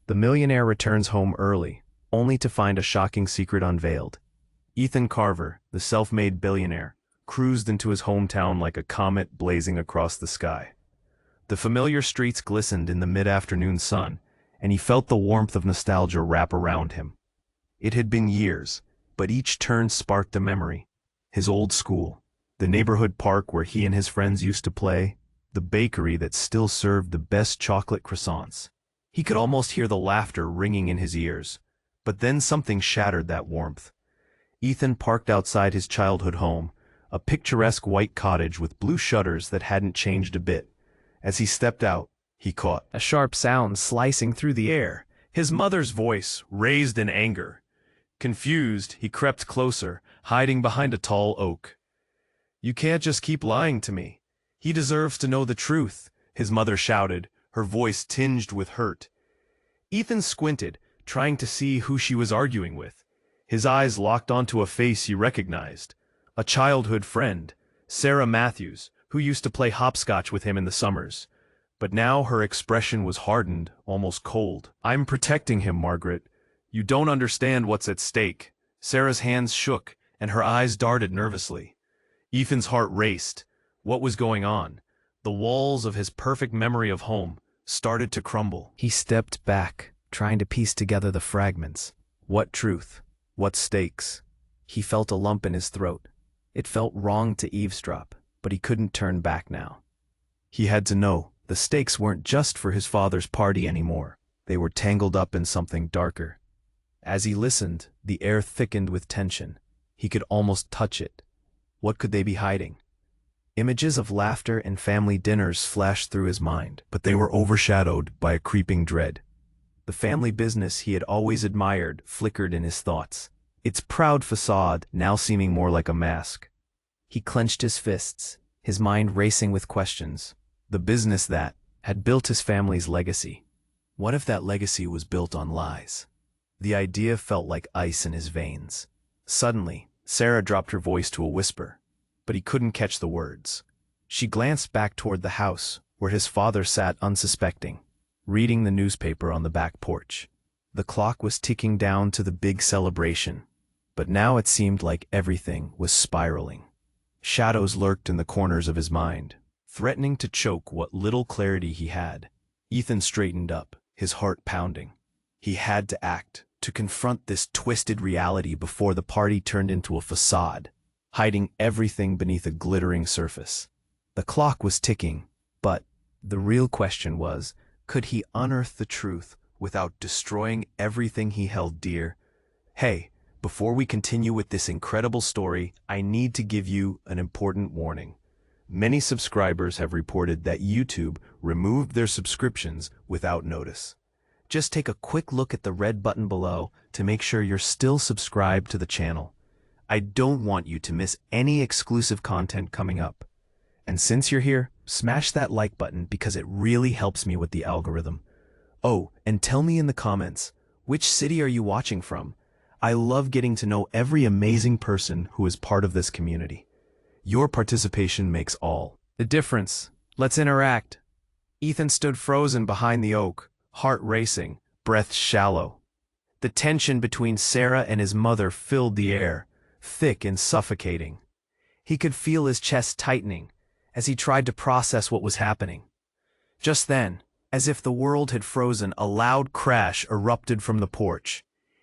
The millionaire returns home early, only to find a shocking secret unveiled. Ethan Carver, the self-made billionaire, cruised into his hometown like a comet blazing across the sky. The familiar streets glistened in the mid-afternoon sun, and he felt the warmth of nostalgia wrap around him. It had been years, but each turn sparked a memory. His old school, the neighborhood park where he and his friends used to play, the bakery that still served the best chocolate croissants. He could almost hear the laughter ringing in his ears. But then something shattered that warmth. Ethan parked outside his childhood home, a picturesque white cottage with blue shutters that hadn't changed a bit. As he stepped out, he caught a sharp sound slicing through the air, his mother's voice raised in anger. Confused, he crept closer, hiding behind a tall oak. "You can't just keep lying to me. He deserves to know the truth," his mother shouted, her voice tinged with hurt. Ethan squinted, trying to see who she was arguing with. His eyes locked onto a face he recognized. A childhood friend, Sarah Matthews, who used to play hopscotch with him in the summers. But now her expression was hardened, almost cold. "I'm protecting him, Margaret. You don't understand what's at stake." Sarah's hands shook, and her eyes darted nervously. Ethan's heart raced. What was going on? The walls of his perfect memory of home started to crumble. He stepped back, trying to piece together the fragments. What truth? What stakes? He felt a lump in his throat. It felt wrong to eavesdrop, but he couldn't turn back now. He had to know the stakes weren't just for his father's party anymore. They were tangled up in something darker. As he listened, the air thickened with tension. He could almost touch it. What could they be hiding? Images of laughter and family dinners flashed through his mind, but they were overshadowed by a creeping dread. The family business he had always admired flickered in his thoughts, its proud facade now seeming more like a mask. He clenched his fists, his mind racing with questions. The business that had built his family's legacy. What if that legacy was built on lies? The idea felt like ice in his veins. Suddenly, Sarah dropped her voice to a whisper, but he couldn't catch the words. She glanced back toward the house, where his father sat unsuspecting, reading the newspaper on the back porch. The clock was ticking down to the big celebration, but now it seemed like everything was spiraling. Shadows lurked in the corners of his mind, threatening to choke what little clarity he had. Ethan straightened up, his heart pounding. He had to act, to confront this twisted reality before the party turned into a facade, hiding everything beneath a glittering surface. The clock was ticking, but the real question was, could he unearth the truth without destroying everything he held dear? Hey, before we continue with this incredible story, I need to give you an important warning. Many subscribers have reported that YouTube removed their subscriptions without notice. Just take a quick look at the red button below to make sure you're still subscribed to the channel. I don't want you to miss any exclusive content coming up. And since you're here, smash that like button because it really helps me with the algorithm. Oh, and tell me in the comments, which city are you watching from? I love getting to know every amazing person who is part of this community. Your participation makes all the difference. Let's interact. Ethan stood frozen behind the oak, heart racing, breath shallow. The tension between Sarah and his mother filled the air, thick and suffocating. He could feel his chest tightening as he tried to process what was happening. Just then, as if the world had frozen, a loud crash erupted from the porch.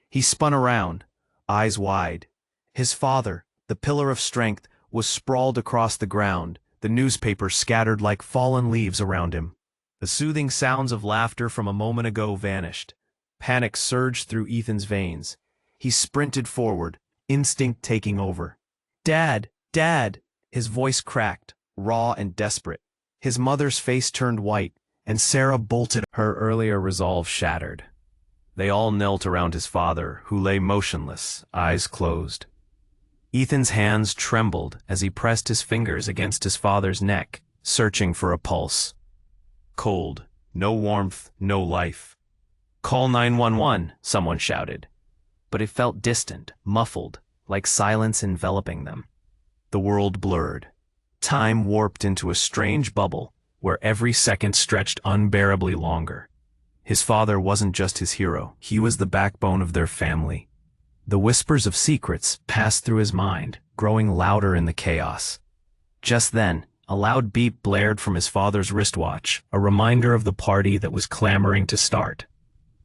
He spun around, eyes wide. His father, the pillar of strength, was sprawled across the ground, the newspaper scattered like fallen leaves around him. The soothing sounds of laughter from a moment ago vanished. Panic surged through Ethan's veins. He sprinted forward, instinct taking over. "Dad! Dad!" His voice cracked, raw and desperate. His mother's face turned white, and Sarah bolted, her earlier resolve shattered. They all knelt around his father, who lay motionless, eyes closed. Ethan's hands trembled as he pressed his fingers against his father's neck, searching for a pulse. Cold, no warmth, no life. "Call 911, someone shouted. But it felt distant, muffled, like silence enveloping them. The world blurred. Time warped into a strange bubble where every second stretched unbearably longer. His father wasn't just his hero, he was the backbone of their family. The whispers of secrets passed through his mind, growing louder in the chaos. Just then, a loud beep blared from his father's wristwatch, a reminder of the party that was clamoring to start.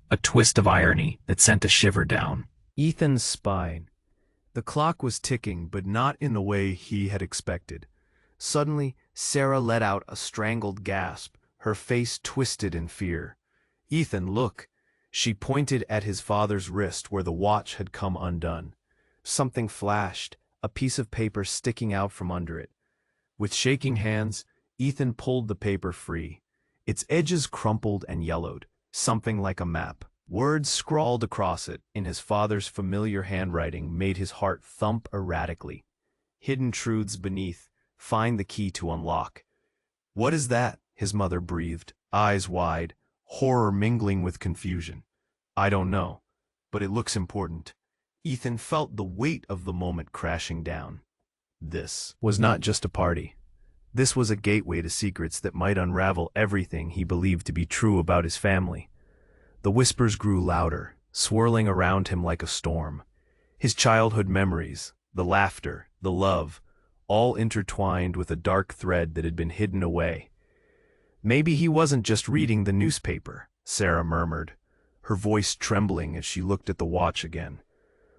A twist of irony that sent a shiver down Ethan's spine. The clock was ticking, but not in the way he had expected. Suddenly, Sarah let out a strangled gasp, her face twisted in fear. "Ethan, look!" She pointed at his father's wrist where the watch had come undone. Something flashed, a piece of paper sticking out from under it. With shaking hands, Ethan pulled the paper free. Its edges crumpled and yellowed, something like a map. Words scrawled across it in his father's familiar handwriting made his heart thump erratically. Hidden truths beneath, find the key to unlock. "What is that?" his mother breathed, eyes wide, horror mingling with confusion. "I don't know, but it looks important." Ethan felt the weight of the moment crashing down. This was not just a party. This was a gateway to secrets that might unravel everything he believed to be true about his family. The whispers grew louder, swirling around him like a storm. His childhood memories, the laughter, the love, all intertwined with a dark thread that had been hidden away. "Maybe he wasn't just reading the newspaper," Sarah murmured, her voice trembling as she looked at the watch again.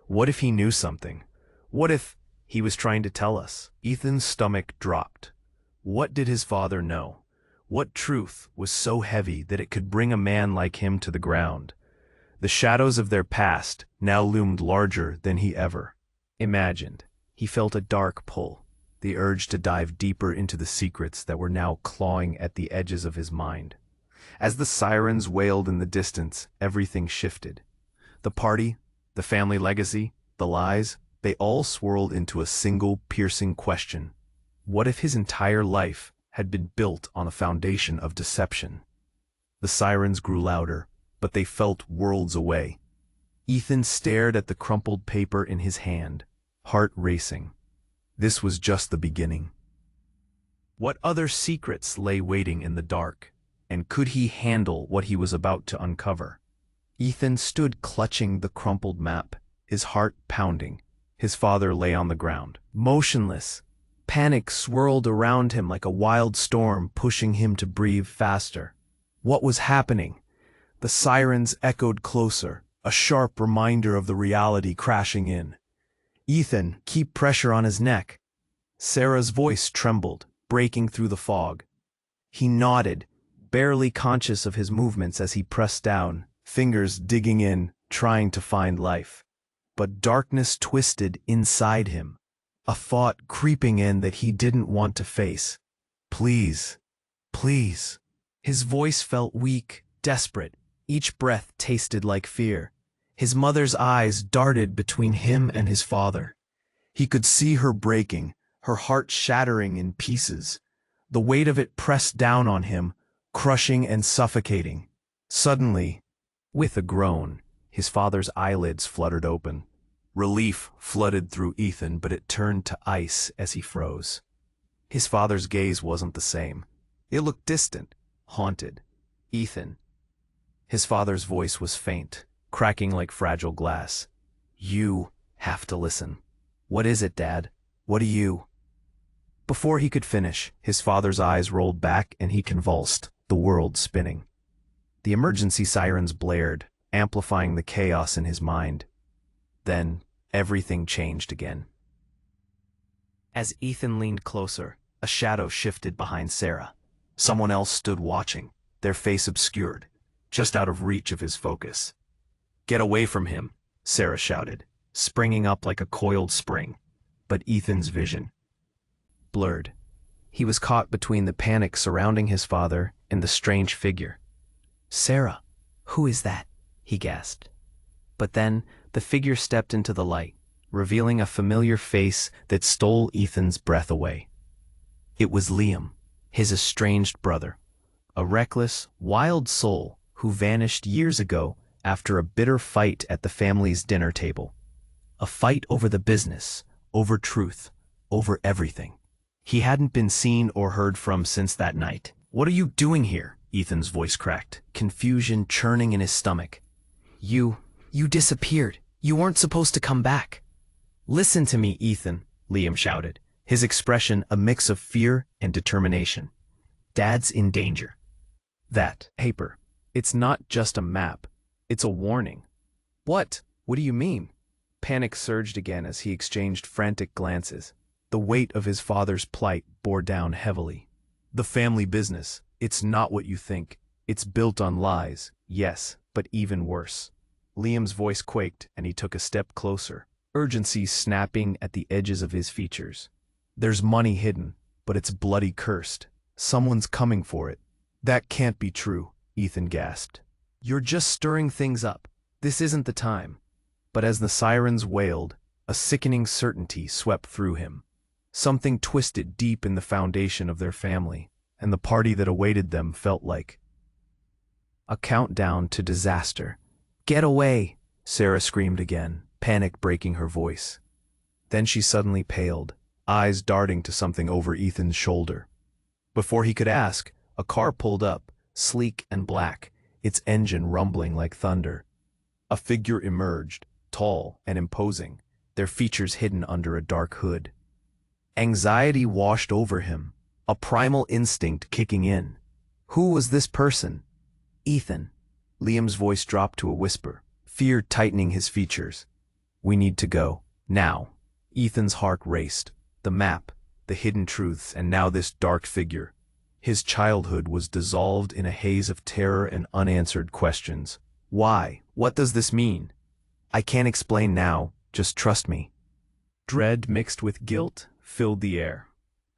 "What if he knew something? What if he was trying to tell us?" Ethan's stomach dropped. What did his father know? What truth was so heavy that it could bring a man like him to the ground? The shadows of their past now loomed larger than he ever imagined. He felt a dark pull, the urge to dive deeper into the secrets that were now clawing at the edges of his mind. As the sirens wailed in the distance, everything shifted. The party, the family legacy, the lies, they all swirled into a single piercing question. What if his entire life had been built on a foundation of deception? The sirens grew louder, but they felt worlds away. Ethan stared at the crumpled paper in his hand, heart racing. This was just the beginning. What other secrets lay waiting in the dark, and could he handle what he was about to uncover? Ethan stood clutching the crumpled map, his heart pounding. His father lay on the ground, motionless. Panic swirled around him like a wild storm, pushing him to breathe faster. What was happening? The sirens echoed closer, a sharp reminder of the reality crashing in. "Ethan, keep pressure on his neck." Sarah's voice trembled, breaking through the fog. He nodded, barely conscious of his movements as he pressed down, fingers digging in, trying to find life. But darkness twisted inside him, a thought creeping in that he didn't want to face. "Please, please." His voice felt weak, desperate. Each breath tasted like fear. His mother's eyes darted between him and his father. He could see her breaking, her heart shattering in pieces. The weight of it pressed down on him, crushing and suffocating. Suddenly, with a groan, his father's eyelids fluttered open. Relief flooded through Ethan, but it turned to ice as he froze. His father's gaze wasn't the same. It looked distant, haunted. "Ethan." His father's voice was faint, cracking like fragile glass. "You have to listen." "What is it, Dad? What do you—" Before he could finish, his father's eyes rolled back and he convulsed, the world spinning. The emergency sirens blared, amplifying the chaos in his mind. Then, everything changed again. As Ethan leaned closer, a shadow shifted behind Sarah. Someone else stood watching, their face obscured, just out of reach of his focus. "Get away from him," Sarah shouted, springing up like a coiled spring. But Ethan's vision blurred. He was caught between the panic surrounding his father and the strange figure. "Sarah, who is that?" he gasped. But then, the figure stepped into the light, revealing a familiar face that stole Ethan's breath away. It was Liam, his estranged brother, a reckless, wild soul who vanished years ago after a bitter fight at the family's dinner table. A fight over the business, over truth, over everything. He hadn't been seen or heard from since that night. "What are you doing here?" Ethan's voice cracked, confusion churning in his stomach. You disappeared. You weren't supposed to come back. Listen to me, Ethan, Liam shouted, his expression a mix of fear and determination. Dad's in danger. That paper. It's not just a map. It's a warning. What? What do you mean? Panic surged again as he exchanged frantic glances. The weight of his father's plight bore down heavily. The family business. It's not what you think. It's built on lies, yes, but even worse. Liam's voice quaked and he took a step closer, urgency snapping at the edges of his features. There's money hidden, but it's bloody cursed. Someone's coming for it. That can't be true, Ethan gasped. You're just stirring things up. This isn't the time. But as the sirens wailed, a sickening certainty swept through him. Something twisted deep in the foundation of their family, and the party that awaited them felt like a countdown to disaster. Get away, Sarah screamed again, panic breaking her voice. Then she suddenly paled, eyes darting to something over Ethan's shoulder. Before he could ask, a car pulled up, sleek and black, its engine rumbling like thunder. A figure emerged, tall and imposing, their features hidden under a dark hood. Anxiety washed over him, a primal instinct kicking in. Who was this person? Ethan. Liam's voice dropped to a whisper, fear tightening his features. We need to go, now. Ethan's heart raced. The map, the hidden truths, and now this dark figure. His childhood was dissolved in a haze of terror and unanswered questions. Why? What does this mean? I can't explain now, just trust me. Dread mixed with guilt filled the air.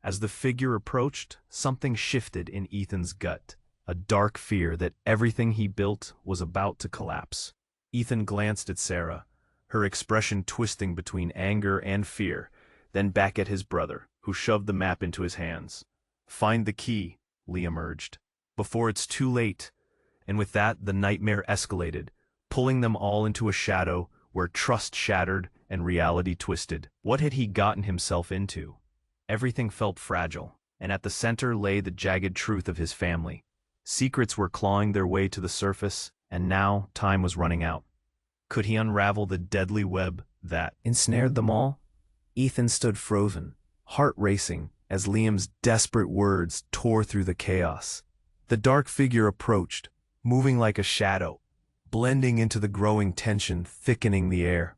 As the figure approached, something shifted in Ethan's gut. A dark fear that everything he built was about to collapse. Ethan glanced at Sarah, her expression twisting between anger and fear, then back at his brother, who shoved the map into his hands. Find the key, Liam urged, before it's too late. And with that, the nightmare escalated, pulling them all into a shadow where trust shattered and reality twisted. What had he gotten himself into? Everything felt fragile, and at the center lay the jagged truth of his family. Secrets were clawing their way to the surface, and now time was running out. Could he unravel the deadly web that ensnared them all? Ethan stood frozen, heart racing, as Liam's desperate words tore through the chaos. The dark figure approached, moving like a shadow, blending into the growing tension thickening the air.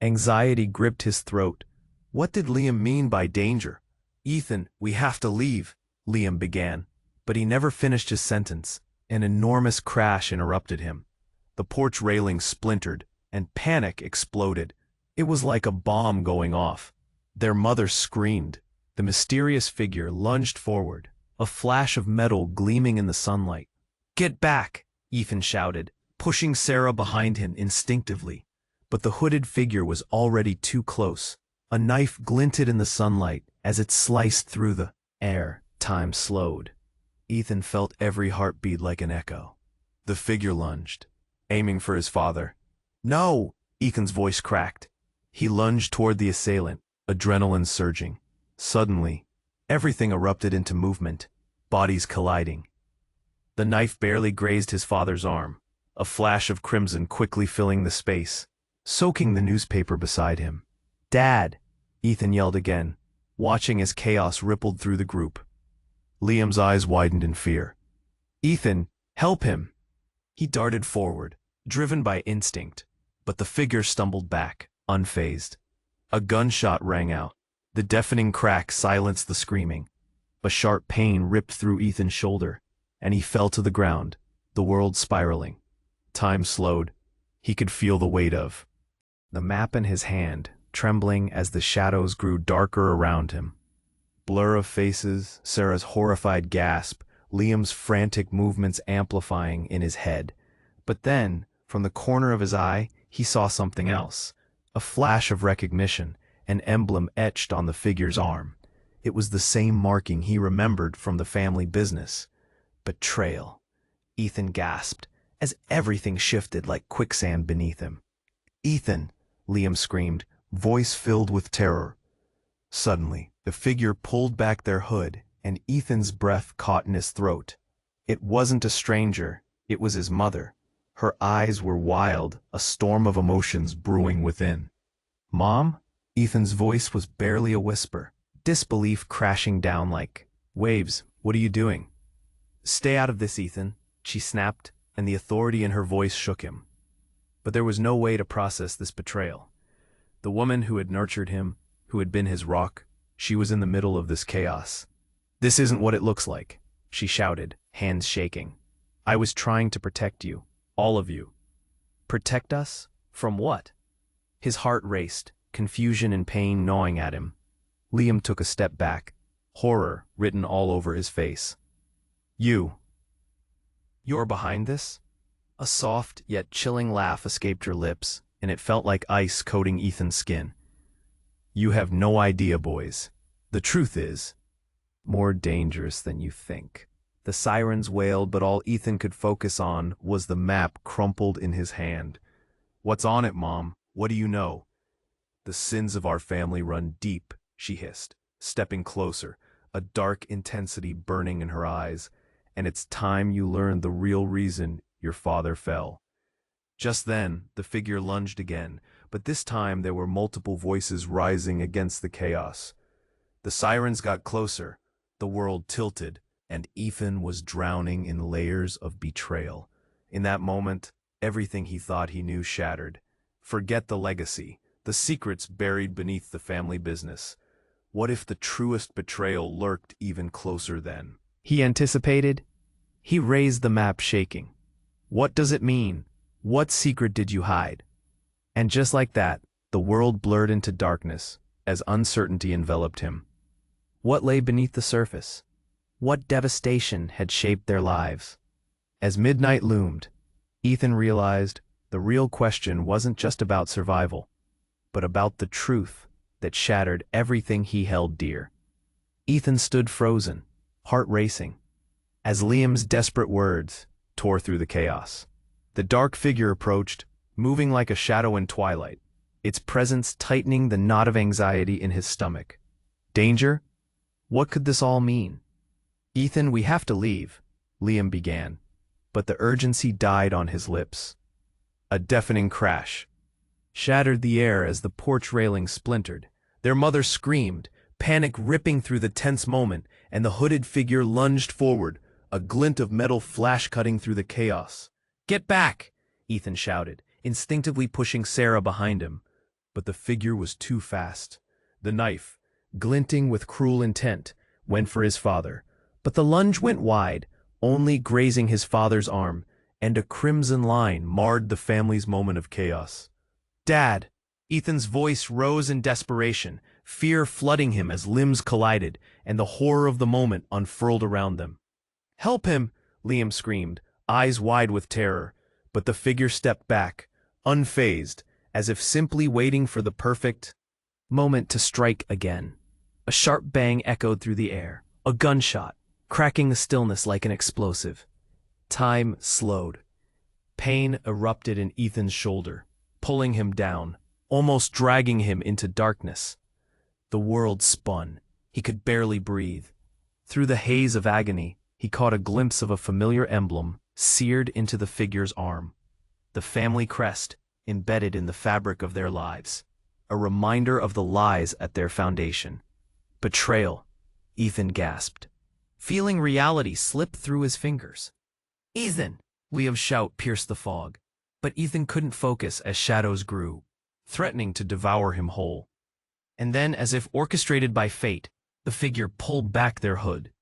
Anxiety gripped his throat. What did Liam mean by danger? Ethan, we have to leave, Liam began. But he never finished his sentence. An enormous crash interrupted him. The porch railing splintered, and panic exploded. It was like a bomb going off. Their mother screamed. The mysterious figure lunged forward, a flash of metal gleaming in the sunlight. Get back, Ethan shouted, pushing Sarah behind him instinctively. But the hooded figure was already too close. A knife glinted in the sunlight as it sliced through the air. Time slowed. Ethan felt every heartbeat like an echo. The figure lunged, aiming for his father. No! Ethan's voice cracked. He lunged toward the assailant, adrenaline surging. Suddenly, everything erupted into movement, bodies colliding. The knife barely grazed his father's arm, a flash of crimson quickly filling the space, soaking the newspaper beside him. Dad! Ethan yelled again, watching as chaos rippled through the group. Liam's eyes widened in fear. Ethan, help him! He darted forward, driven by instinct, but the figure stumbled back, unfazed. A gunshot rang out. The deafening crack silenced the screaming. A sharp pain ripped through Ethan's shoulder, and he fell to the ground, the world spiraling. Time slowed. He could feel the weight of the map in his hand, trembling as the shadows grew darker around him. Blur of faces, Sarah's horrified gasp, Liam's frantic movements amplifying in his head. But then, from the corner of his eye, he saw something else. A flash of recognition, an emblem etched on the figure's arm. It was the same marking he remembered from the family business. Betrayal. Ethan gasped, as everything shifted like quicksand beneath him. Ethan! Liam screamed, voice filled with terror. Suddenly, the figure pulled back their hood, and Ethan's breath caught in his throat. It wasn't a stranger, it was his mother. Her eyes were wild, a storm of emotions brewing within. "Mom?" Ethan's voice was barely a whisper, disbelief crashing down like waves. "What are you doing?" "Stay out of this, Ethan," she snapped, and the authority in her voice shook him. But there was no way to process this betrayal. The woman who had nurtured him, who had been his rock, she was in the middle of this chaos. "This isn't what it looks like," she shouted, hands shaking. "I was trying to protect you, all of you." "Protect us? From what?" His heart raced, confusion and pain gnawing at him. Liam took a step back, horror written all over his face. You're behind this?" A soft yet chilling laugh escaped her lips, and it felt like ice coating Ethan's skin. "You have no idea, boys. The truth is more dangerous than you think." The sirens wailed, but all Ethan could focus on was the map crumpled in his hand. "What's on it, Mom? What do you know?" "The sins of our family run deep," she hissed, stepping closer, a dark intensity burning in her eyes. "And it's time you learned the real reason your father fell." Just then, the figure lunged again, but this time there were multiple voices rising against the chaos. The sirens got closer, the world tilted, and Ethan was drowning in layers of betrayal. In that moment, everything he thought he knew shattered. Forget the legacy, the secrets buried beneath the family business. What if the truest betrayal lurked even closer then? He anticipated. He raised the map, shaking. "What does it mean? What secret did you hide?" And just like that, the world blurred into darkness as uncertainty enveloped him. What lay beneath the surface? What devastation had shaped their lives? As midnight loomed, Ethan realized the real question wasn't just about survival, but about the truth that shattered everything he held dear. Ethan stood frozen, heart racing, as Liam's desperate words tore through the chaos. The dark figure approached, moving like a shadow in twilight, its presence tightening the knot of anxiety in his stomach. Danger? What could this all mean? "Ethan, we have to leave," Liam began, but the urgency died on his lips. A deafening crash shattered the air as the porch railing splintered. Their mother screamed, panic ripping through the tense moment, and the hooded figure lunged forward, a glint of metal flash-cutting through the chaos. "Get back!" Ethan shouted, instinctively pushing Sarah behind him. But the figure was too fast. The knife, glinting with cruel intent, went for his father, but the lunge went wide, only grazing his father's arm, and a crimson line marred the family's moment of chaos. "Dad!" Ethan's voice rose in desperation, fear flooding him as limbs collided, and the horror of the moment unfurled around them. "Help him!" Liam screamed, eyes wide with terror, but the figure stepped back, unfazed, as if simply waiting for the perfect moment to strike again. A sharp bang echoed through the air, a gunshot, cracking the stillness like an explosive. Time slowed. Pain erupted in Ethan's shoulder, pulling him down, almost dragging him into darkness. The world spun. He could barely breathe. Through the haze of agony, he caught a glimpse of a familiar emblem seared into the figure's arm. The family crest, embedded in the fabric of their lives. A reminder of the lies at their foundation. "Betrayal," Ethan gasped, feeling reality slip through his fingers. "Ethan!" Liam's shout pierced the fog, but Ethan couldn't focus as shadows grew, threatening to devour him whole. And then, as if orchestrated by fate, the figure pulled back their hood.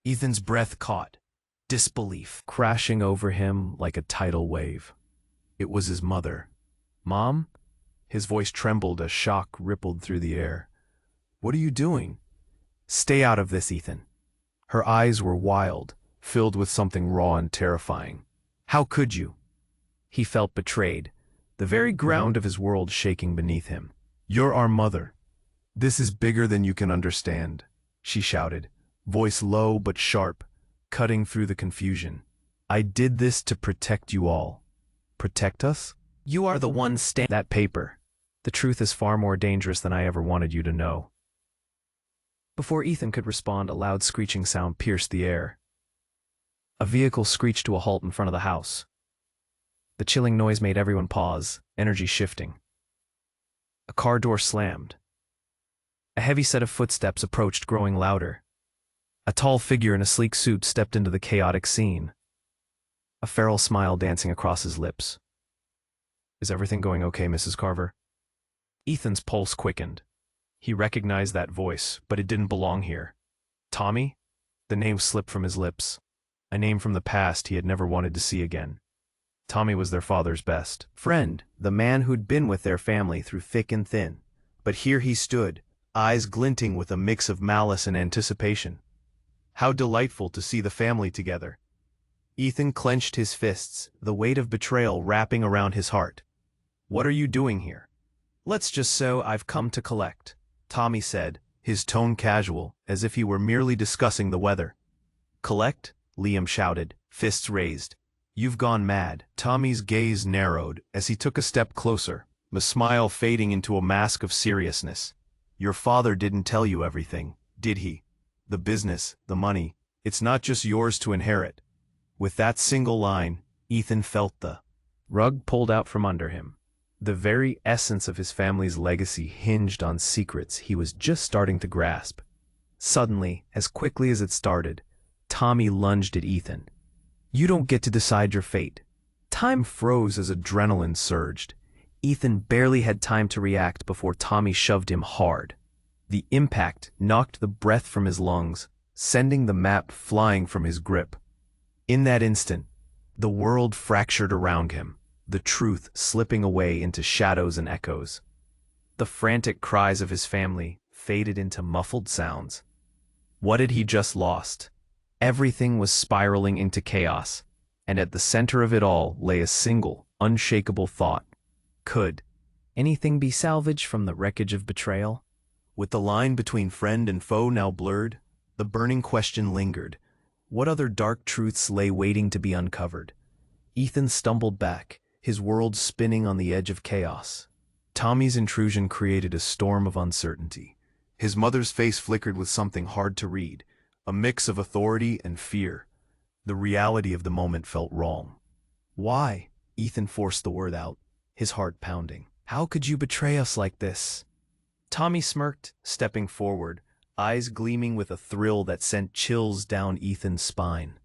Ethan's breath caught, disbelief crashing over him like a tidal wave. It was his mother. "Mom?" His voice trembled as shock rippled through the air. "What are you doing?" "Stay out of this, Ethan." Her eyes were wild, filled with something raw and terrifying. "How could you?" He felt betrayed, the very ground of his world shaking beneath him. "You're our mother. This is bigger than you can understand," she shouted, voice low but sharp, cutting through the confusion. "I did this to protect you all." "Protect us?" "You are the one that paper. The truth is far more dangerous than I ever wanted you to know." Before Ethan could respond, a loud screeching sound pierced the air. A vehicle screeched to a halt in front of the house. The chilling noise made everyone pause, energy shifting. A car door slammed. A heavy set of footsteps approached, growing louder. A tall figure in a sleek suit stepped into the chaotic scene, a feral smile dancing across his lips. "Is everything going okay, Mrs. Carver?" Ethan's pulse quickened. He recognized that voice, but it didn't belong here. Tommy? The name slipped from his lips. A name from the past he had never wanted to see again. Tommy was their father's best friend, the man who'd been with their family through thick and thin. But here he stood, eyes glinting with a mix of malice and anticipation. How delightful to see the family together. Ethan clenched his fists, the weight of betrayal wrapping around his heart. "What are you doing here?" "Let's just say I've come to collect," Tommy said, his tone casual, as if he were merely discussing the weather. "Collect?" Liam shouted, fists raised. "You've gone mad." Tommy's gaze narrowed as he took a step closer, a smile fading into a mask of seriousness. "Your father didn't tell you everything, did he? The business, the money, it's not just yours to inherit." With that single line, Ethan felt the rug pulled out from under him. The very essence of his family's legacy hinged on secrets he was just starting to grasp. Suddenly, as quickly as it started, Tommy lunged at Ethan. "You don't get to decide your fate." Time froze as adrenaline surged. Ethan barely had time to react before Tommy shoved him hard. The impact knocked the breath from his lungs, sending the map flying from his grip. In that instant, the world fractured around him, the truth slipping away into shadows and echoes. The frantic cries of his family faded into muffled sounds. What had he just lost? Everything was spiraling into chaos, and at the center of it all lay a single, unshakable thought. Could anything be salvaged from the wreckage of betrayal? With the line between friend and foe now blurred, the burning question lingered. What other dark truths lay waiting to be uncovered? Ethan stumbled back, his world spinning on the edge of chaos. Tommy's intrusion created a storm of uncertainty. His mother's face flickered with something hard to read, a mix of authority and fear. The reality of the moment felt wrong. "Why?" Ethan forced the word out, his heart pounding. "How could you betray us like this?" Tommy smirked, stepping forward, eyes gleaming with a thrill that sent chills down Ethan's spine.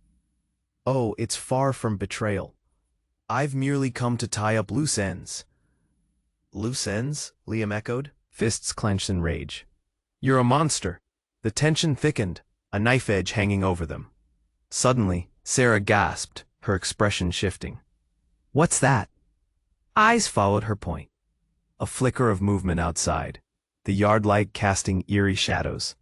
"Oh, it's far from betrayal. I've merely come to tie up loose ends." "Loose ends?" Liam echoed, fists clenched in rage. "You're a monster." The tension thickened, a knife edge hanging over them. Suddenly, Sarah gasped, her expression shifting. "What's that?" Eyes followed her point. A flicker of movement outside, the yard light casting eerie shadows.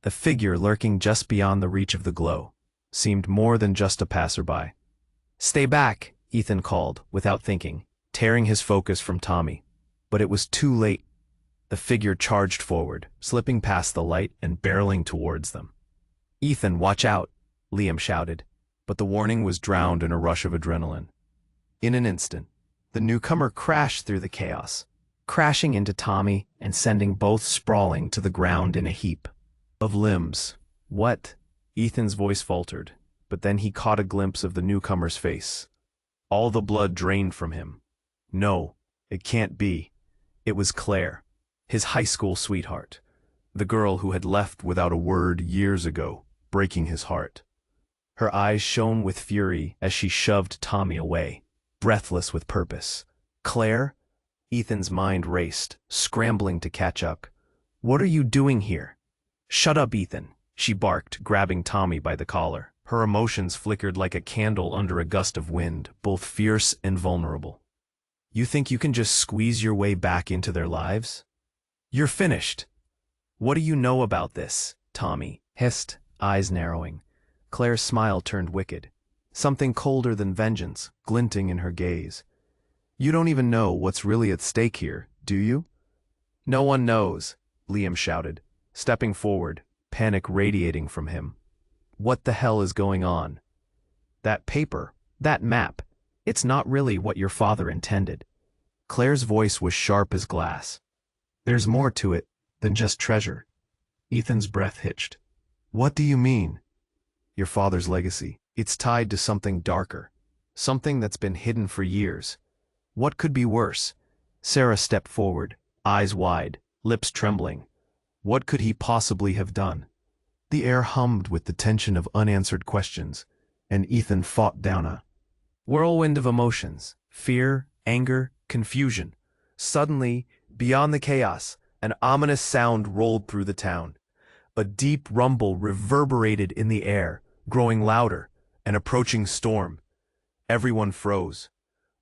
The figure lurking just beyond the reach of the glow seemed more than just a passerby. "Stay back," Ethan called, without thinking, tearing his focus from Tommy. But it was too late. The figure charged forward, slipping past the light and barreling towards them. "Ethan, watch out," Liam shouted, but the warning was drowned in a rush of adrenaline. In an instant, the newcomer crashed through the chaos, crashing into Tommy and sending both sprawling to the ground in a heap of limbs. "What?" Ethan's voice faltered, but then he caught a glimpse of the newcomer's face. All the blood drained from him. No, it can't be. It was Claire, his high school sweetheart, the girl who had left without a word years ago, breaking his heart. Her eyes shone with fury as she shoved Tommy away, breathless with purpose. "Claire?" Ethan's mind raced, scrambling to catch up. "What are you doing here?" "Shut up, Ethan," she barked, grabbing Tommy by the collar. Her emotions flickered like a candle under a gust of wind, both fierce and vulnerable. "You think you can just squeeze your way back into their lives? You're finished." "What do you know about this?" Tommy hissed, eyes narrowing. Claire's smile turned wicked, something colder than vengeance glinting in her gaze. "You don't even know what's really at stake here, do you?" "No one knows," Liam shouted, stepping forward, panic radiating from him. "What the hell is going on? That paper, that map, it's not really what your father intended." Claire's voice was sharp as glass. "There's more to it than just treasure." Ethan's breath hitched. "What do you mean?" "Your father's legacy. It's tied to something darker, something that's been hidden for years. What could be worse? Sarah stepped forward, eyes wide, lips trembling. What could he possibly have done? The air hummed with the tension of unanswered questions, and Ethan fought down a whirlwind of emotions: fear, anger, confusion. Suddenly, beyond the chaos, an ominous sound rolled through the town. A deep rumble reverberated in the air, growing louder, an approaching storm. Everyone froze.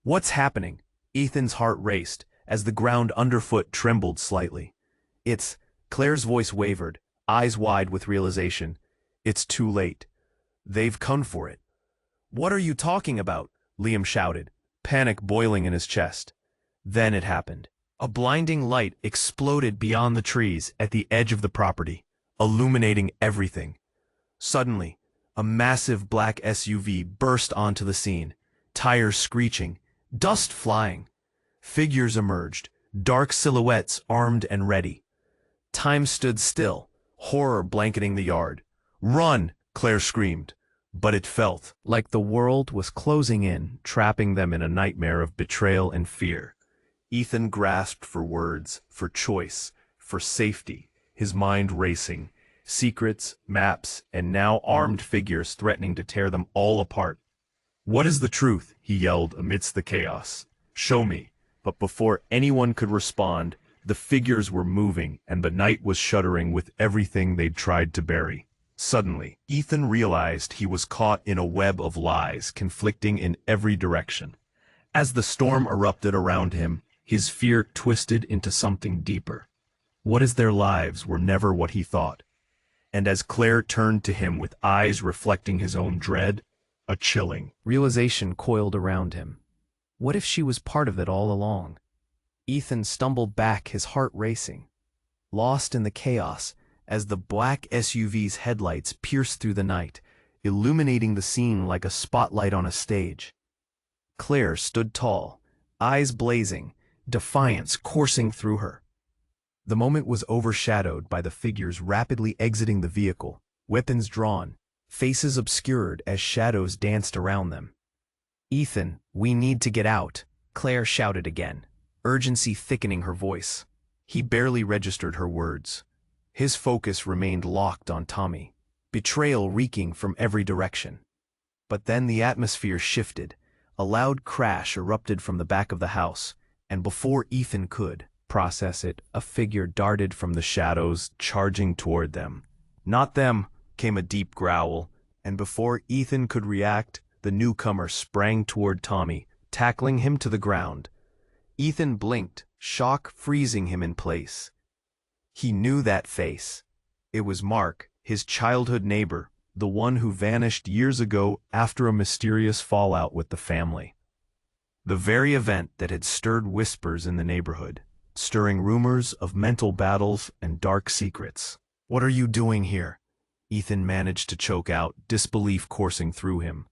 What's happening? Ethan's heart raced as the ground underfoot trembled slightly. Claire's voice wavered, eyes wide with realization. It's too late. They've come for it. What are you talking about? Liam shouted, panic boiling in his chest. Then it happened. A blinding light exploded beyond the trees at the edge of the property, illuminating everything. Suddenly, a massive black SUV burst onto the scene, tires screeching, dust flying. Figures emerged, dark silhouettes armed and ready. Time stood still, horror blanketing the yard. "Run!" Claire screamed, but it felt like the world was closing in, trapping them in a nightmare of betrayal and fear. Ethan grasped for words, for choice, for safety, his mind racing. Secrets, maps, and now armed figures threatening to tear them all apart. "What is the truth?" he yelled amidst the chaos. "Show me." But before anyone could respond, the figures were moving and the night was shuddering with everything they'd tried to bury. Suddenly, Ethan realized he was caught in a web of lies conflicting in every direction. As the storm erupted around him, his fear twisted into something deeper. What if their lives were never what he thought? And as Claire turned to him with eyes reflecting his own dread, a chilling realization coiled around him. What if she was part of it all along? Ethan stumbled back, his heart racing, lost in the chaos as the black SUV's headlights pierced through the night, illuminating the scene like a spotlight on a stage. Claire stood tall, eyes blazing, defiance coursing through her. The moment was overshadowed by the figures rapidly exiting the vehicle, weapons drawn, faces obscured as shadows danced around them. "Ethan, we need to get out," Claire shouted again, urgency thickening her voice. He barely registered her words. His focus remained locked on Tommy, betrayal reeking from every direction. But then the atmosphere shifted. A loud crash erupted from the back of the house, and before Ethan could process it, a figure darted from the shadows, charging toward them. "Not them," came a deep growl, and before Ethan could react, the newcomer sprang toward Tommy, tackling him to the ground. Ethan blinked, shock freezing him in place. He knew that face. It was Mark, his childhood neighbor, the one who vanished years ago after a mysterious fallout with the family. The very event that had stirred whispers in the neighborhood, stirring rumors of mental battles and dark secrets. "What are you doing here?" Ethan managed to choke out, disbelief coursing through him.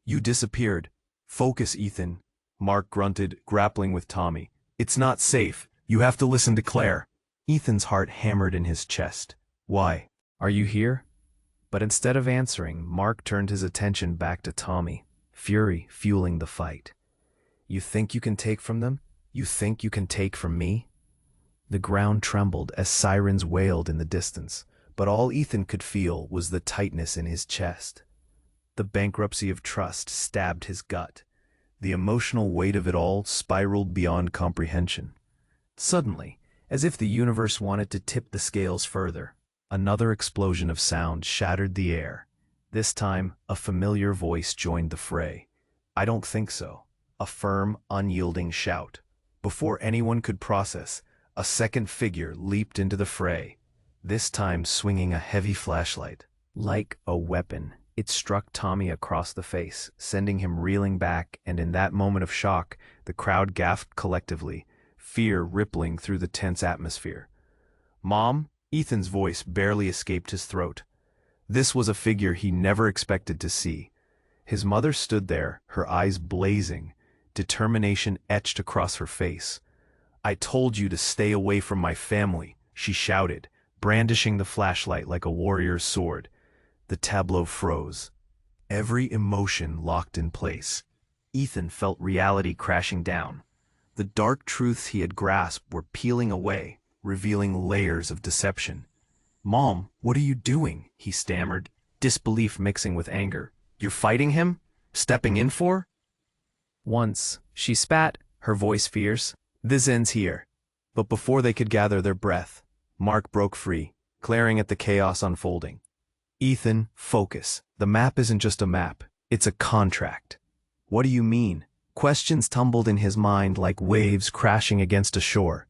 "You disappeared." "Focus, Ethan," Mark grunted, grappling with Tommy. "It's not safe. You have to listen to Claire." Ethan's heart hammered in his chest. "Why? Are you here?" But instead of answering, Mark turned his attention back to Tommy, fury fueling the fight. "You think you can take from them? You think you can take from me?" The ground trembled as sirens wailed in the distance, but all Ethan could feel was the tightness in his chest. The bankruptcy of trust stabbed his gut. The emotional weight of it all spiraled beyond comprehension. Suddenly, as if the universe wanted to tip the scales further, another explosion of sound shattered the air. This time, a familiar voice joined the fray. "I don't think so." A firm, unyielding shout. Before anyone could process, a second figure leaped into the fray, this time swinging a heavy flashlight. Like a weapon, it struck Tommy across the face, sending him reeling back, and in that moment of shock, the crowd gasped collectively, fear rippling through the tense atmosphere. "Mom?" Ethan's voice barely escaped his throat. This was a figure he never expected to see. His mother stood there, her eyes blazing, determination etched across her face. "I told you to stay away from my family," she shouted, brandishing the flashlight like a warrior's sword. The tableau froze. Every emotion locked in place. Ethan felt reality crashing down. The dark truths he had grasped were peeling away, revealing layers of deception. "Mom, what are you doing?" he stammered, disbelief mixing with anger. "You're fighting him? Stepping in for?" Once, she spat, her voice fierce. "This ends here." But before they could gather their breath, Mark broke free, glaring at the chaos unfolding. "Ethan, focus. The map isn't just a map, it's a contract." "What do you mean?" Questions tumbled in his mind like waves crashing against a shore.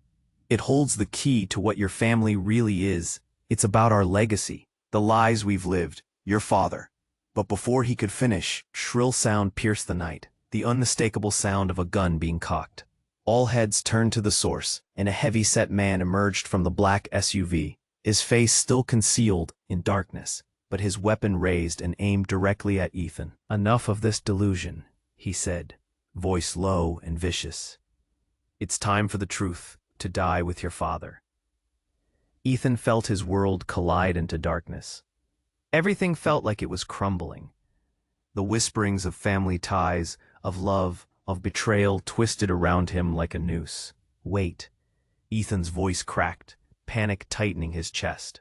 "It holds the key to what your family really is. It's about our legacy, the lives we've lived, your father." But before he could finish, shrill sound pierced the night, the unmistakable sound of a gun being cocked. All heads turned to the source, and a heavy-set man emerged from the black SUV, his face still concealed in darkness, but his weapon raised and aimed directly at Ethan. "Enough of this delusion," he said, voice low and vicious. "It's time for the truth, to die with your father." Ethan felt his world collide into darkness. Everything felt like it was crumbling. The whisperings of family ties, of love, of betrayal twisted around him like a noose. "Wait." Ethan's voice cracked, panic tightening his chest.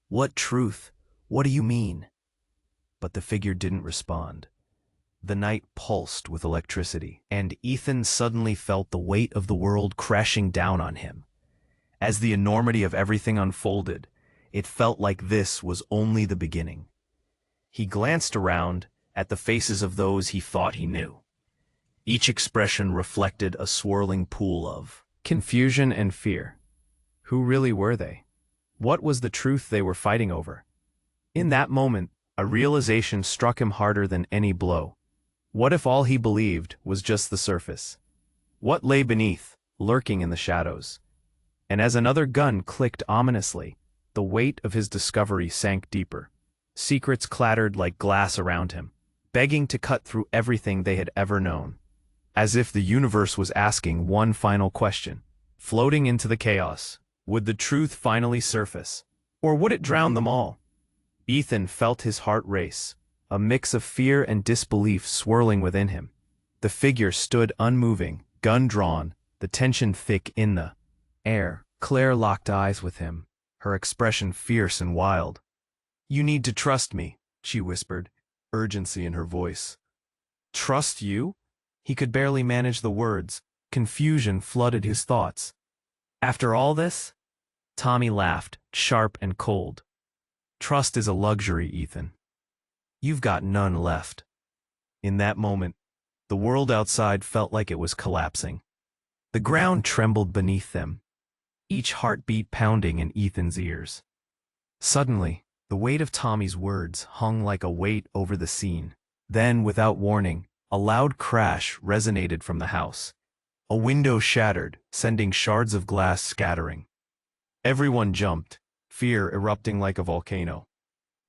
"What truth? What do you mean?" But the figure didn't respond. The night pulsed with electricity, and Ethan suddenly felt the weight of the world crashing down on him. As the enormity of everything unfolded, it felt like this was only the beginning. He glanced around at the faces of those he thought he knew. Each expression reflected a swirling pool of confusion and fear. Who really were they? What was the truth they were fighting over? In that moment, a realization struck him harder than any blow. What if all he believed was just the surface? What lay beneath, lurking in the shadows? And as another gun clicked ominously, the weight of his discovery sank deeper. Secrets clattered like glass around him, begging to cut through everything they had ever known. As if the universe was asking one final question. Floating into the chaos, would the truth finally surface? Or would it drown them all? Ethan felt his heart race, a mix of fear and disbelief swirling within him. The figure stood unmoving, gun drawn, the tension thick in the air. Claire locked eyes with him, her expression fierce and wild. "You need to trust me," she whispered, urgency in her voice. "Trust you?" He could barely manage the words. Confusion flooded his thoughts. "After all this?" Tommy laughed, sharp and cold. "Trust is a luxury, Ethan. You've got none left." In that moment, the world outside felt like it was collapsing. The ground trembled beneath them, each heartbeat pounding in Ethan's ears. Suddenly, the weight of Tommy's words hung like a weight over the scene. Then, without warning, a loud crash resonated from the house. A window shattered, sending shards of glass scattering. Everyone jumped, fear erupting like a volcano.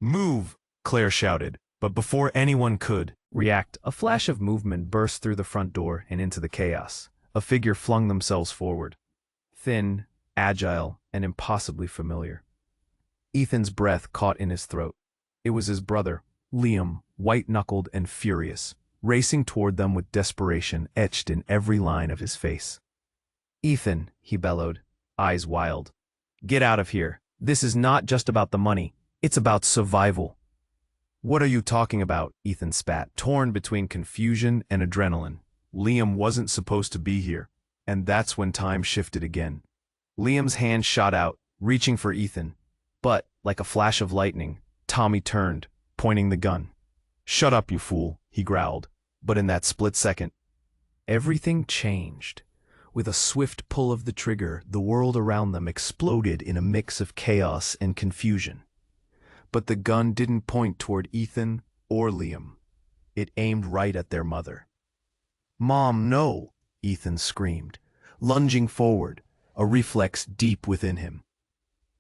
"Move!" Claire shouted, but before anyone could react, a flash of movement burst through the front door and into the chaos. A figure flung themselves forward. Thin, agile, and impossibly familiar. Ethan's breath caught in his throat. It was his brother, Liam, white-knuckled and furious, racing toward them with desperation etched in every line of his face. "Ethan," he bellowed, eyes wild. "Get out of here. This is not just about the money. It's about survival." "What are you talking about?" Ethan spat, torn between confusion and adrenaline. Liam wasn't supposed to be here, and that's when time shifted again. Liam's hand shot out, reaching for Ethan. But, like a flash of lightning, Tommy turned, pointing the gun. "Shut up, you fool," he growled. But in that split second, everything changed. With a swift pull of the trigger, the world around them exploded in a mix of chaos and confusion. But the gun didn't point toward Ethan or Liam. It aimed right at their mother. "Mom, no!" Ethan screamed, lunging forward, a reflex deep within him.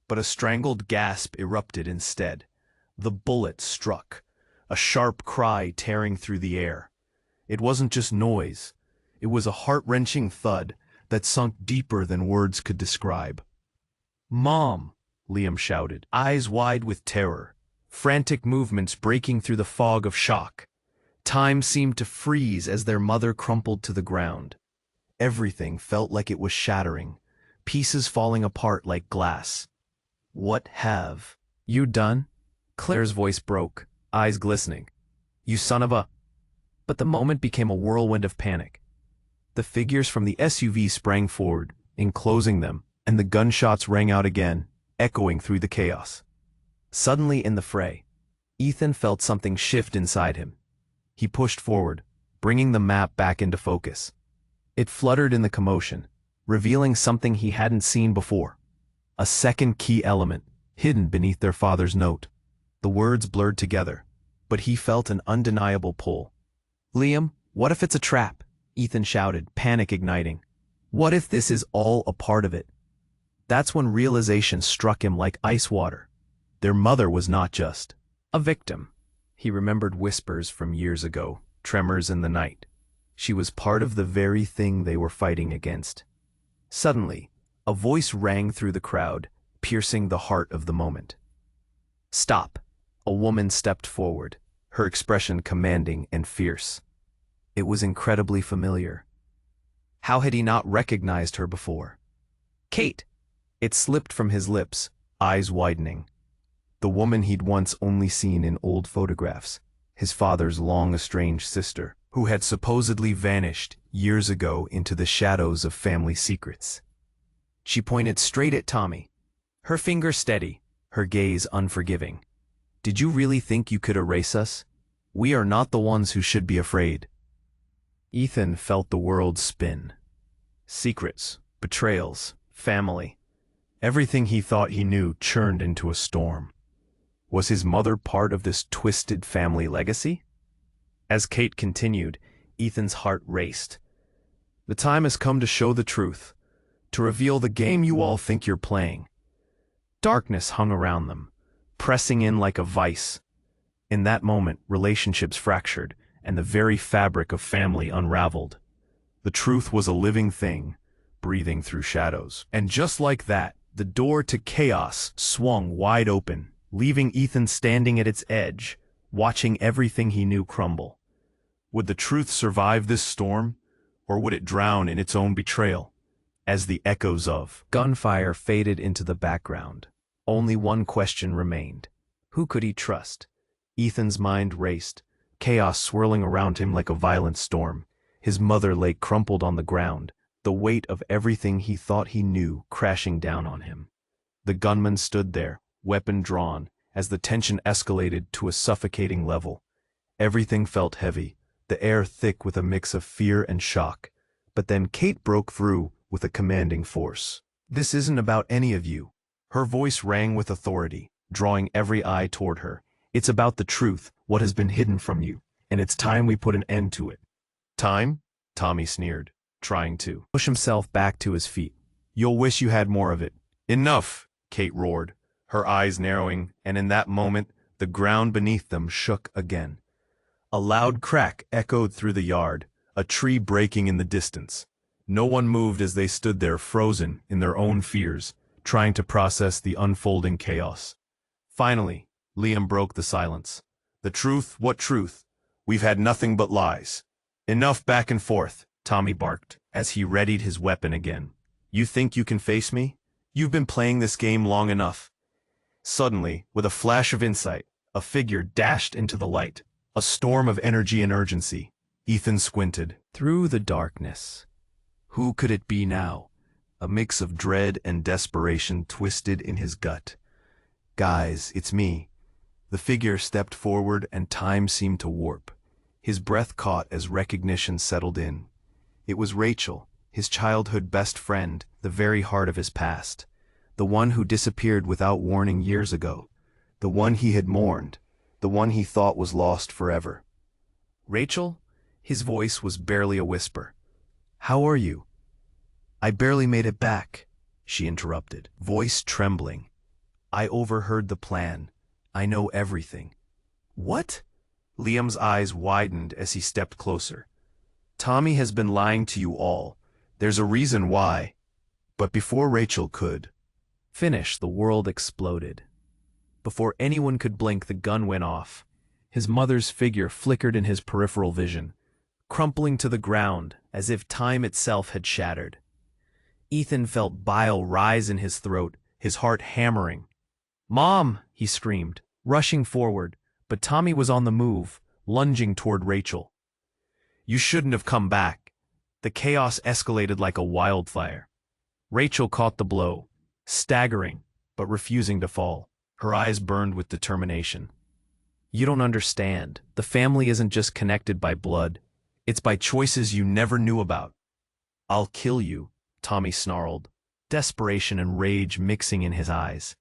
But a strangled gasp erupted instead. The bullet struck, a sharp cry tearing through the air. It wasn't just noise. It was a heart-wrenching thud that sunk deeper than words could describe. "Mom!" Liam shouted, eyes wide with terror, frantic movements breaking through the fog of shock. Time seemed to freeze as their mother crumpled to the ground. Everything felt like it was shattering, pieces falling apart like glass. "What have you done?" Claire's voice broke, eyes glistening. "You son of a—" But the moment became a whirlwind of panic. The figures from the SUV sprang forward, enclosing them, and the gunshots rang out again, echoing through the chaos. Suddenly in the fray, Ethan felt something shift inside him. He pushed forward, bringing the map back into focus. It fluttered in the commotion, revealing something he hadn't seen before. A second key element, hidden beneath their father's note. The words blurred together, but he felt an undeniable pull. "Liam, what if it's a trap?" Ethan shouted, panic igniting. "What if this is all a part of it?" That's when realization struck him like ice water. Their mother was not just a victim. He remembered whispers from years ago, tremors in the night. She was part of the very thing they were fighting against. Suddenly, a voice rang through the crowd, piercing the heart of the moment. "Stop!" A woman stepped forward, her expression commanding and fierce. It was incredibly familiar. How had he not recognized her before? "Kate!" It slipped from his lips, eyes widening. The woman he'd once only seen in old photographs, his father's long-estranged sister, who had supposedly vanished years ago into the shadows of family secrets. She pointed straight at Tommy, her finger steady, her gaze unforgiving. "Did you really think you could erase us? We are not the ones who should be afraid." Ethan felt the world spin. Secrets, betrayals, family. Everything he thought he knew churned into a storm. Was his mother part of this twisted family legacy? As Kate continued, Ethan's heart raced. "The time has come to show the truth, to reveal the game you all think you're playing." Darkness hung around them, pressing in like a vice. In that moment, relationships fractured, and the very fabric of family unraveled. The truth was a living thing, breathing through shadows. And just like that, the door to chaos swung wide open, leaving Ethan standing at its edge, watching everything he knew crumble. Would the truth survive this storm, or would it drown in its own betrayal? As the echoes of gunfire faded into the background, only one question remained. Who could he trust? Ethan's mind raced, chaos swirling around him like a violent storm. His mother lay crumpled on the ground, the weight of everything he thought he knew crashing down on him. The gunman stood there, weapon drawn, as the tension escalated to a suffocating level. Everything felt heavy, the air thick with a mix of fear and shock. But then Kate broke through with a commanding force. "This isn't about any of you." Her voice rang with authority, drawing every eye toward her. "It's about the truth, what has been hidden from you, and it's time we put an end to it." "Time?" Tommy sneered, trying to push himself back to his feet. "You'll wish you had more of it." "Enough!" Kate roared, her eyes narrowing, and in that moment, the ground beneath them shook again. A loud crack echoed through the yard, a tree breaking in the distance. No one moved as they stood there frozen in their own fears, trying to process the unfolding chaos. Finally, Liam broke the silence. "The truth? What truth? We've had nothing but lies." "Enough back and forth," Tommy barked, as he readied his weapon again. "You think you can face me? You've been playing this game long enough." Suddenly, with a flash of insight, a figure dashed into the light, a storm of energy and urgency. Ethan squinted. Through the darkness. Who could it be now? A mix of dread and desperation twisted in his gut. "Guys, it's me." The figure stepped forward and time seemed to warp. His breath caught as recognition settled in. It was Rachel, his childhood best friend, the very heart of his past. The one who disappeared without warning years ago. The one he had mourned. The one he thought was lost forever. "Rachel?" His voice was barely a whisper. "How are you?" "I barely made it back," she interrupted, voice trembling. "I overheard the plan. I know everything." "What?" Liam's eyes widened as he stepped closer. "Tommy has been lying to you all. There's a reason why." But before Rachel could finish, the world exploded. Before anyone could blink, the gun went off. His mother's figure flickered in his peripheral vision, crumpling to the ground as if time itself had shattered. Ethan felt bile rise in his throat, his heart hammering. "Mom!" he screamed, rushing forward, but Tommy was on the move, lunging toward Rachel. "You shouldn't have come back." The chaos escalated like a wildfire. Rachel caught the blow, staggering, but refusing to fall. Her eyes burned with determination. "You don't understand. The family isn't just connected by blood. It's by choices you never knew about." "I'll kill you," Tommy snarled, desperation and rage mixing in his eyes.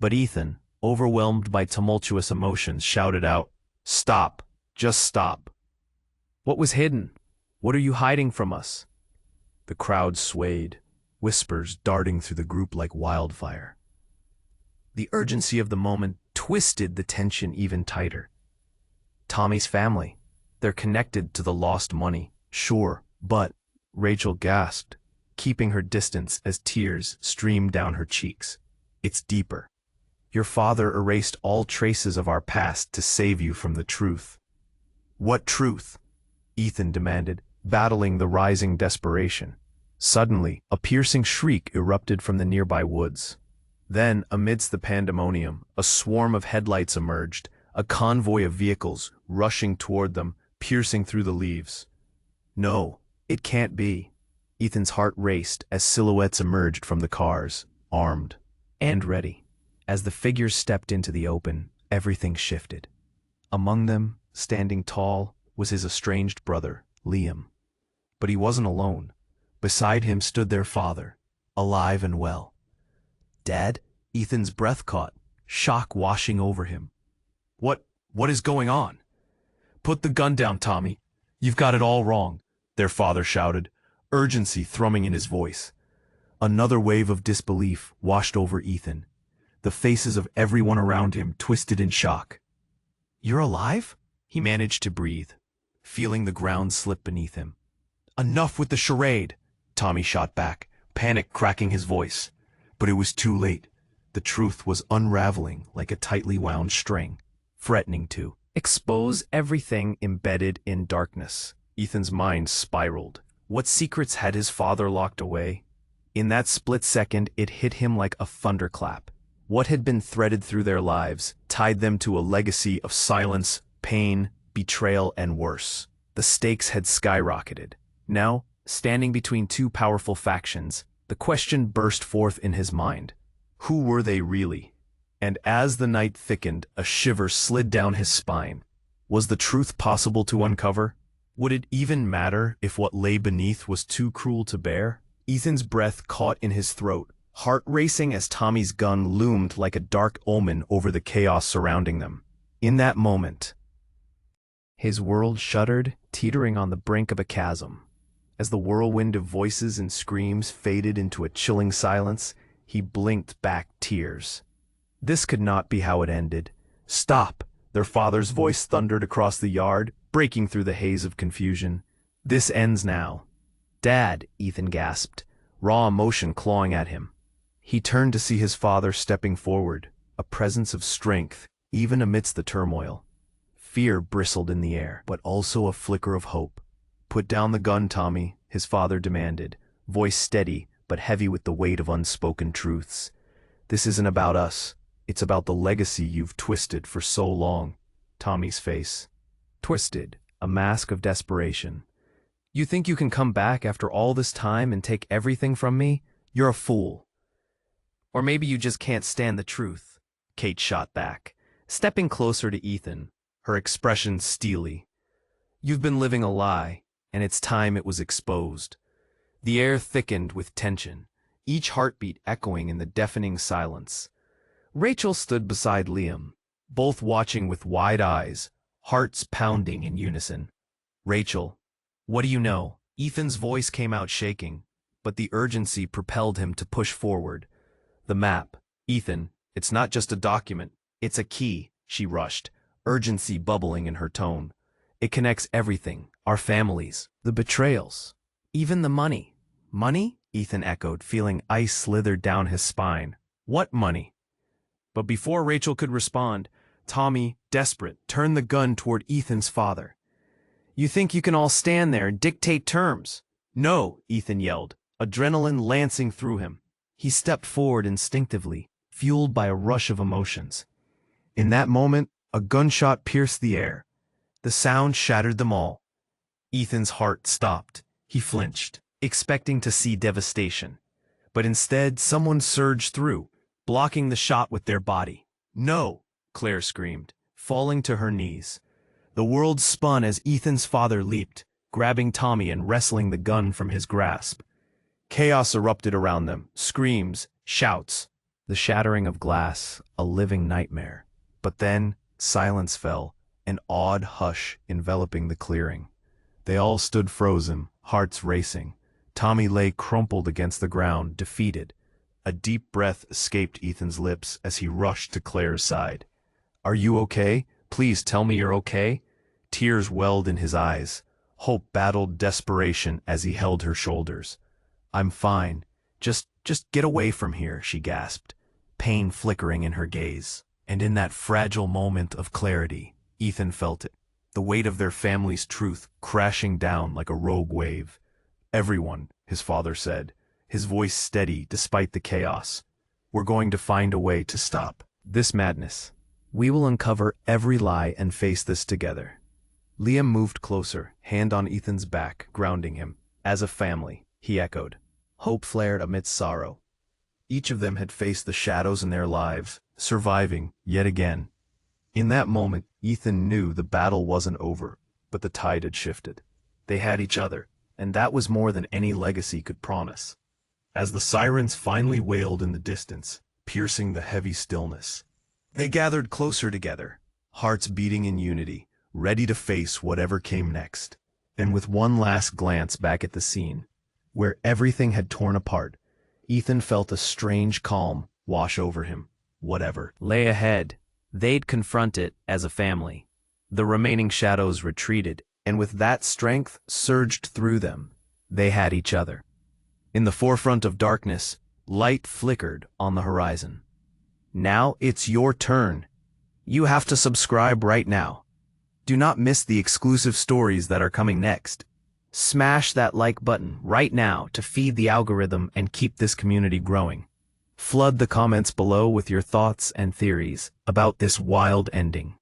But Ethan, overwhelmed by tumultuous emotions, shouted out, "Stop! Just stop!" "What was hidden? What are you hiding from us?" The crowd swayed, whispers darting through the group like wildfire. The urgency of the moment twisted the tension even tighter. Tommy's family. They're connected to the lost money, sure, but, Rachel gasped, keeping her distance as tears streamed down her cheeks. "It's deeper. Your father erased all traces of our past to save you from the truth." "What truth?" Ethan demanded, battling the rising desperation. Suddenly, a piercing shriek erupted from the nearby woods. Then, amidst the pandemonium, a swarm of headlights emerged, a convoy of vehicles rushing toward them, piercing through the leaves. "No, it can't be." Ethan's heart raced as silhouettes emerged from the cars, armed and ready. As the figures stepped into the open, everything shifted. Among them, standing tall, was his estranged brother, Liam. But he wasn't alone. Beside him stood their father, alive and well. "Dad?" Ethan's breath caught, shock washing over him. What is going on?" "Put the gun down, Tommy. You've got it all wrong," their father shouted, urgency thrumming in his voice. Another wave of disbelief washed over Ethan. The faces of everyone around him twisted in shock. "You're alive?" he managed to breathe, feeling the ground slip beneath him. "Enough with the charade," Tommy shot back, panic cracking his voice. But it was too late. The truth was unraveling like a tightly wound string, threatening to expose everything embedded in darkness. Ethan's mind spiraled. What secrets had his father locked away? In that split second, it hit him like a thunderclap. What had been threaded through their lives tied them to a legacy of silence, pain, betrayal, and worse. The stakes had skyrocketed. Now, standing between two powerful factions, the question burst forth in his mind. Who were they really? And as the night thickened, a shiver slid down his spine. Was the truth possible to uncover? Would it even matter if what lay beneath was too cruel to bear? Ethan's breath caught in his throat, heart racing as Tommy's gun loomed like a dark omen over the chaos surrounding them. In that moment, his world shuddered, teetering on the brink of a chasm. As the whirlwind of voices and screams faded into a chilling silence, he blinked back tears. This could not be how it ended. "Stop!" their father's voice thundered across the yard, breaking through the haze of confusion. "This ends now." "Dad," Ethan gasped, raw emotion clawing at him. He turned to see his father stepping forward, a presence of strength, even amidst the turmoil. Fear bristled in the air, but also a flicker of hope. "Put down the gun, Tommy," his father demanded, voice steady but heavy with the weight of unspoken truths. "This isn't about us. It's about the legacy you've twisted for so long." Tommy's face twisted, a mask of desperation. "You think you can come back after all this time and take everything from me? You're a fool." "Or maybe you just can't stand the truth," Kate shot back, stepping closer to Ethan, her expression steely. "You've been living a lie, and it's time it was exposed." The air thickened with tension, each heartbeat echoing in the deafening silence. Rachel stood beside Liam, both watching with wide eyes, hearts pounding in unison. "Rachel, what do you know?" Ethan's voice came out shaking, but the urgency propelled him to push forward. "The map. Ethan, it's not just a document, it's a key," she rushed, urgency bubbling in her tone. "It connects everything, our families, the betrayals, even the money." "Money?" Ethan echoed, feeling ice slithered down his spine. "What money?" But before Rachel could respond, Tommy, desperate, turned the gun toward Ethan's father. You think you can all stand there and dictate terms? No, Ethan yelled, adrenaline lancing through him. He stepped forward instinctively, fueled by a rush of emotions. In that moment, a gunshot pierced the air. The sound shattered them all. Ethan's heart stopped. He flinched, expecting to see devastation. But instead, someone surged through, blocking the shot with their body. No, Claire screamed, falling to her knees. The world spun as Ethan's father leaped, grabbing Tommy and wresting the gun from his grasp. Chaos erupted around them, screams, shouts, the shattering of glass, a living nightmare. But then, silence fell, an awed hush enveloping the clearing. They all stood frozen, hearts racing. Tommy lay crumpled against the ground, defeated. A deep breath escaped Ethan's lips as he rushed to Claire's side. "Are you okay? Please tell me you're okay." Tears welled in his eyes. Hope battled desperation as he held her shoulders. "I'm fine. Just get away from here," she gasped, pain flickering in her gaze. And in that fragile moment of clarity, Ethan felt it, the weight of their family's truth crashing down like a rogue wave. "Everyone," his father said, his voice steady despite the chaos. "We're going to find a way to stop this madness. We will uncover every lie and face this together." Liam moved closer, hand on Ethan's back, grounding him. "As a family," he echoed. Hope flared amidst sorrow. Each of them had faced the shadows in their lives, surviving yet again. In that moment, Ethan knew the battle wasn't over, but the tide had shifted. They had each other, and that was more than any legacy could promise. As the sirens finally wailed in the distance, piercing the heavy stillness, they gathered closer together, hearts beating in unity, ready to face whatever came next. And with one last glance back at the scene, where everything had torn apart, Ethan felt a strange calm wash over him. Whatever lay ahead, they'd confront it as a family. The remaining shadows retreated, and with that strength surged through them, they had each other. In the forefront of darkness, light flickered on the horizon. Now it's your turn. You have to subscribe right now. Do not miss the exclusive stories that are coming next. Smash that like button right now to feed the algorithm and keep this community growing. Flood the comments below with your thoughts and theories about this wild ending.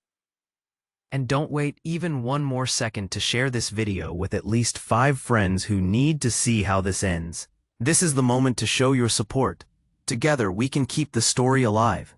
And don't wait even one more second to share this video with at least 5 friends who need to see how this ends. This is the moment to show your support. Together we can keep the story alive.